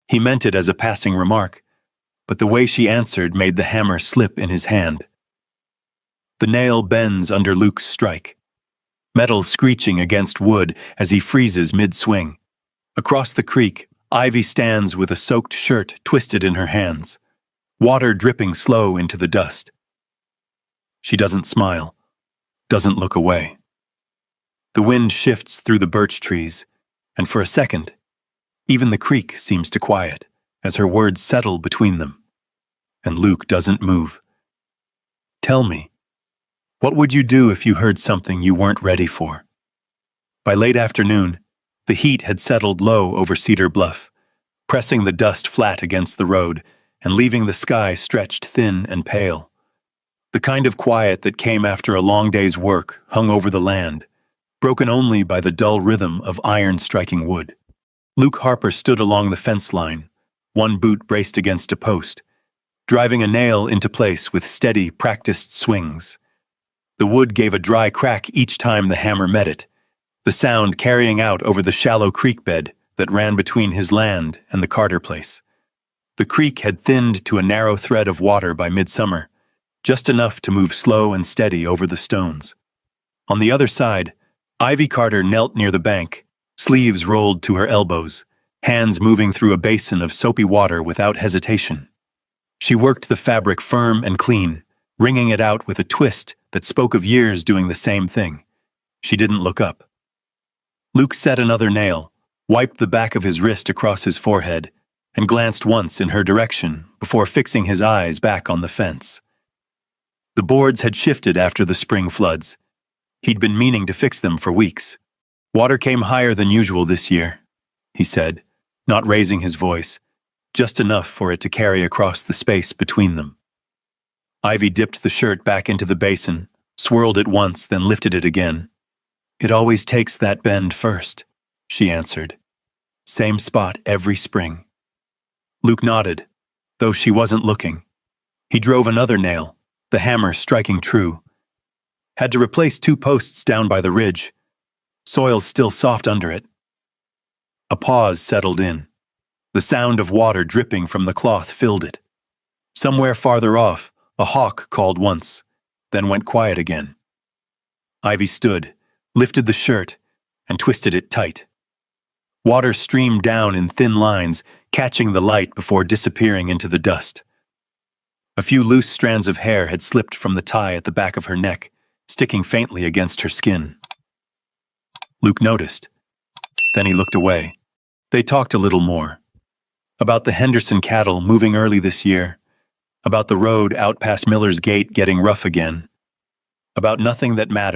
He meant it as a passing remark, but the way she answered made the hammer slip in his hand. The nail bends under Luke's strike, metal screeching against wood as he freezes mid-swing. Across the creek, Ivy stands with a soaked shirt twisted in her hands, water dripping slow into the dust. She doesn't smile, doesn't look away. The wind shifts through the birch trees, and for a second, even the creek seems to quiet as her words settle between them. And Luke doesn't move. Tell me, what would you do if you heard something you weren't ready for? By late afternoon, the heat had settled low over Cedar Bluff, pressing the dust flat against the road and leaving the sky stretched thin and pale. The kind of quiet that came after a long day's work hung over the land, broken only by the dull rhythm of iron striking wood. Luke Harper stood along the fence line, one boot braced against a post, driving a nail into place with steady, practiced swings. The wood gave a dry crack each time the hammer met it, the sound carrying out over the shallow creek bed that ran between his land and the Carter place. The creek had thinned to a narrow thread of water by midsummer, just enough to move slow and steady over the stones. On the other side, Ivy Carter knelt near the bank, sleeves rolled to her elbows, hands moving through a basin of soapy water without hesitation. She worked the fabric firm and clean, wringing it out with a twist that spoke of years doing the same thing. She didn't look up. Luke set another nail, wiped the back of his wrist across his forehead, and glanced once in her direction before fixing his eyes back on the fence. The boards had shifted after the spring floods. He'd been meaning to fix them for weeks. Water came higher than usual this year, he said, not raising his voice, just enough for it to carry across the space between them. Ivy dipped the shirt back into the basin, swirled it once, then lifted it again. It always takes that bend first, she answered. Same spot every spring. Luke nodded, though she wasn't looking. He drove another nail, the hammer striking true. Had to replace 2 posts down by the ridge. Soil's still soft under it. A pause settled in. The sound of water dripping from the cloth filled it. Somewhere farther off, a hawk called once, then went quiet again. Ivy stood, lifted the shirt, and twisted it tight. Water streamed down in thin lines, catching the light before disappearing into the dust. A few loose strands of hair had slipped from the tie at the back of her neck, sticking faintly against her skin. Luke noticed. Then he looked away. They talked a little more. About the Henderson cattle moving early this year. About the road out past Miller's Gate getting rough again. About nothing that mattered.